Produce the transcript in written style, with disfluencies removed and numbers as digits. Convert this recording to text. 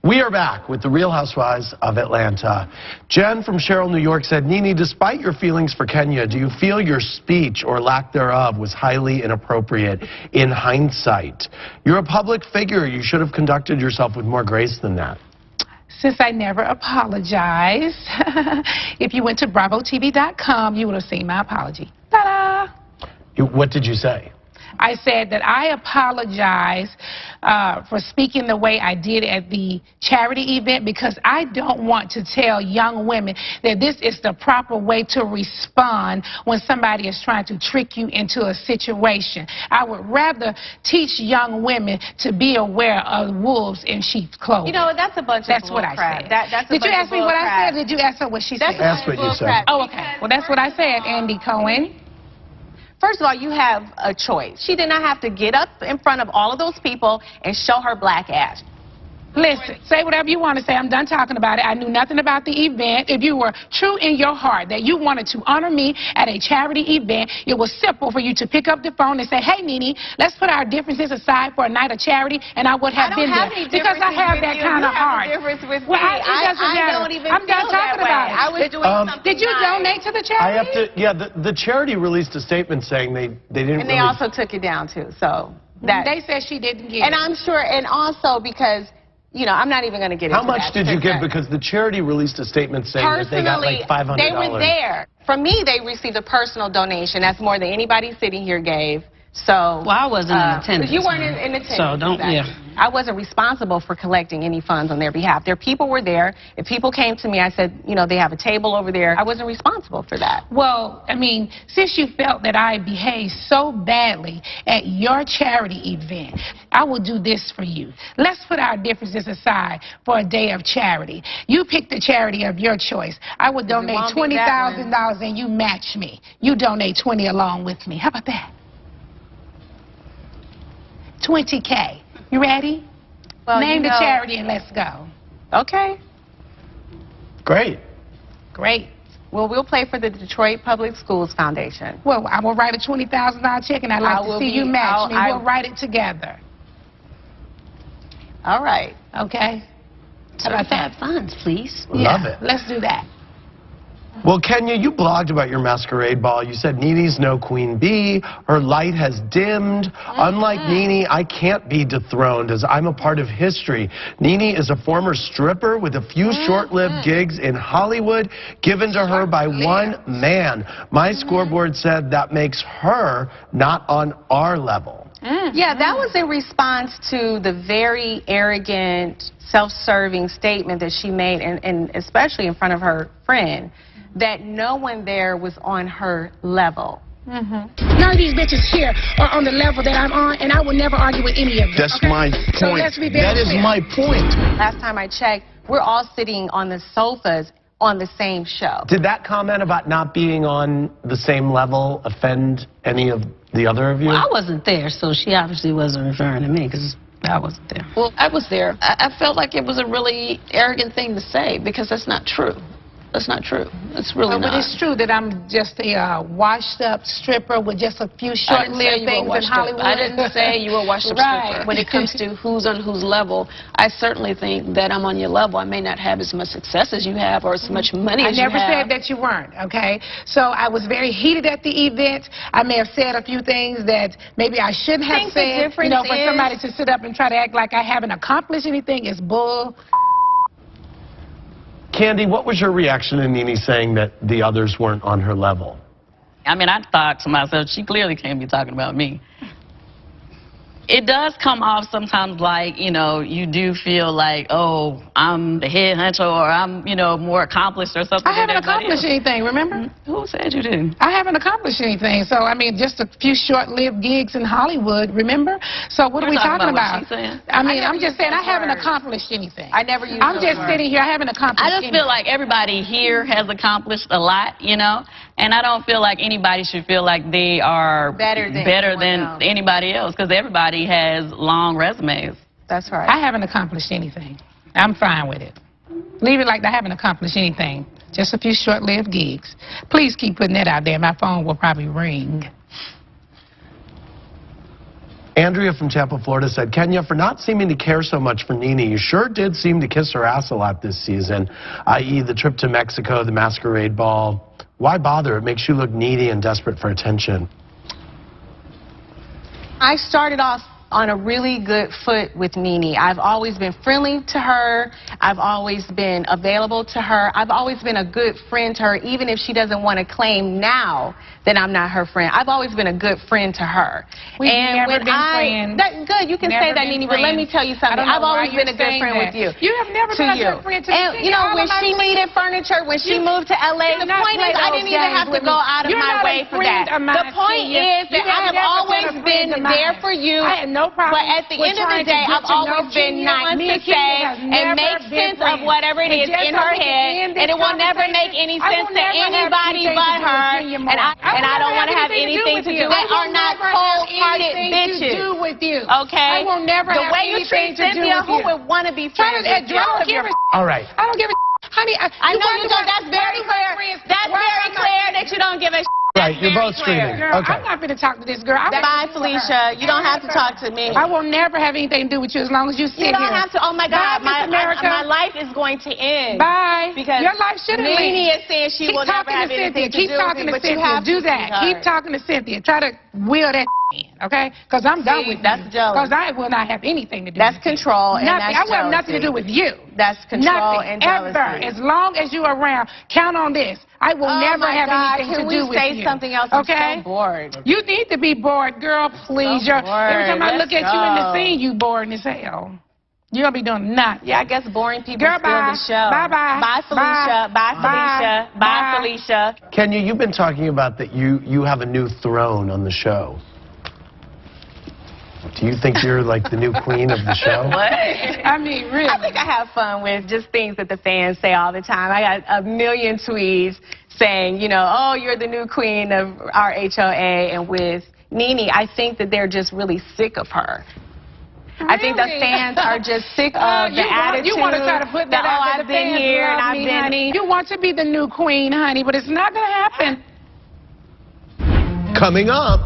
We are back with the Real Housewives of Atlanta. Jen from Sherrill, New York said, Nene, despite your feelings for Kenya, do you feel your speech or lack thereof was highly inappropriate in hindsight? You're a public figure. You should have conducted yourself with more grace than that. Since I never apologized, if you went to BravoTV.com, you would have seen my apology. Ta-da! What did you say? I said that I apologize for speaking the way I did at the charity event because I don't want to tell young women that this is the proper way to respond when somebody is trying to trick you into a situation. I would rather teach young women to be aware of wolves in sheep's clothing. You know, that's a bunch of bull crap. Did you ask me what I said or did you ask her what she said? That's what you said. Oh, okay. Well, that's what I said, Andy Cohen. First of all, you have a choice. She did not have to get up in front of all of those people and show her black ass. Listen, say whatever you want to say. I'm done talking about it. I knew nothing about the event. If you were true in your heart that you wanted to honor me at a charity event, it was simple for you to pick up the phone and say, hey, Nene, let's put our differences aside for a night of charity, and I would have been there. Because I have that kind of heart. Well, I don't even I'm done talking about it. I was doing something Did you donate to the charity? The charity released a statement saying they didn't And they also took it down, too, so. They said she didn't give it. And I'm sure, and also because, you know, I'm not even going to get into that. How much did you give? Because the charity released a statement saying that they got like $500. They were there. For me, they received a personal donation. That's more than anybody sitting here gave. So, well, I wasn't in attendance. You weren't in attendance. So don't, I wasn't responsible for collecting any funds on their behalf. Their people were there. If people came to me, I said, you know, they have a table over there. I wasn't responsible for that. Well, I mean, since you felt that I behaved so badly at your charity event, I will do this for you. Let's put our differences aside for a day of charity. You pick the charity of your choice. I would donate $20,000 and you match me. You donate 20 along with me. How about that? 20K. You ready? Well, name the charity and let's go. Okay. Great. Great. Well, we'll play for the Detroit Public Schools Foundation. Well, I will write a $20,000 check, and I'd like to see you match me. We'll write it together. All right. Okay. How about that? Funds, please. Love it. Let's do that. Well, Kenya, you blogged about your masquerade ball. You said Nene's no queen bee. Her light has dimmed. Unlike Nene, I can't be dethroned as I'm a part of history. Nene is a former stripper with a few short-lived gigs in Hollywood given to her by one man. My scoreboard said that makes her not on our level. Yeah, that was in response to the very arrogant, self-serving statement that she made, and especially in front of her friend, that no one there was on her level. None of these bitches here are on the level that I'm on, and I will never argue with any of them. That's my point. So let's be very clear. My point. Last time I checked, we're all sitting on the sofas on the same show. Did that comment about not being on the same level offend any of the other of you? Well, I wasn't there, so she obviously wasn't referring to me because I wasn't there. Well, I was there. I felt like it was a really arrogant thing to say because that's not true. That's not true. It's really not. But it's true that I'm just a washed-up stripper with just a few short-lived things in Hollywood. I didn't say you were a washed-up stripper. When it comes to who's on whose level, I certainly think that I'm on your level. I may not have as much success as you have or as much money as you have. I never said that you weren't, okay? So I was very heated at the event. I may have said a few things that maybe I shouldn't have said. You know, for somebody to sit up and try to act like I haven't accomplished anything is bull. Candy, what was your reaction to Nene saying that the others weren't on her level? I mean, I thought to myself, she clearly can't be talking about me. It does come off sometimes like, you know, you do feel like, oh, I'm the head hunter or I'm, you know, more accomplished or something. I haven't accomplished anything, remember? Who said you did? I haven't accomplished anything. So, I mean, just a few short-lived gigs in Hollywood, remember? So what are we talking about? What she's saying? I mean, I'm just saying I haven't accomplished anything. I never used I'm just sitting here. I haven't accomplished anything. I just feel like everybody here has accomplished a lot, you know, and I don't feel like anybody should feel like they are better than anybody else because everybody has long resumes. That's right. I haven't accomplished anything. I'm fine with it. Leave it like I haven't accomplished anything. Just a few short-lived gigs. Please keep putting that out there. My phone will probably ring. Andrea from Tampa, Florida said, Kenya, for not seeming to care so much for Nene, you sure did seem to kiss her ass a lot this season, i.e. the trip to Mexico, the masquerade ball. Why bother? It makes you look needy and desperate for attention. I started off on a really good foot with Nene. I've always been friendly to her. I've always been available to her. I've always been a good friend to her, even if she doesn't want to claim now that I'm not her friend. I've always been a good friend to her. We've never been friends. Good, you can say that, Nene, but let me tell you something. I've always been a good friend with you. You have never been a good friend to me. And, you know, when she needed furniture, when she moved to L.A., the point is I didn't even have to go out of my way for that. The point is that I have always been there for you. I had no problem. But at the end of the day, I've always been nice to say and make sense of whatever it is in her head, and it will never make any sense to anybody but her. And I don't want to have anything to do with it. Are not cold-hearted bitches. Okay? I will never the way you treat Cynthia, who would want to be friends with you? All right. I don't give a honey. I know you don't. That's very clear. That's very clear that you don't give a Right, you're both screaming. Girl, Okay. I'm not going to talk to this girl. Bye, Felicia. You don't have to talk to me. I will never have anything to do with you as long as you sit here. You don't have to. Oh, my God. Bye, My life is going to end. Bye. Because your life shouldn't end. Nene is saying she will never have anything to do with me. Keep talking to Cynthia. Do that. Keep talking to Cynthia. Try to wheel that in, okay? Because I'm done with you. That's jealous. Because I will not have anything to do with you. That's control and that's jealousy. I will have nothing to do with you. That's control and jealousy. Ever. As long as you're around, count on this. I will never have anything to do with you. Can we say something else? Okay? I'm so bored. You need to be bored, girl, please. So bored. Every time I look at you in the scene, you bored as hell. You don't be doing nothing. Yeah, I guess boring people girl, steal the show. Bye-bye. Bye, Felicia. Bye, Felicia. Bye, Felicia. Kenya, you've been talking about that you have a new throne on the show. Do you think you're like the new queen of the show? What? I mean, really. I think I have fun with just things that the fans say all the time. I got a million tweets saying, you know, oh, you're the new queen of our HOA. And with Nene, I think that they're just really sick of her. Really? I think the fans are just sick of the attitude. You want to try to put that out I've been here and I've been... Honey. You want to be the new queen, honey, but it's not going to happen. Coming up.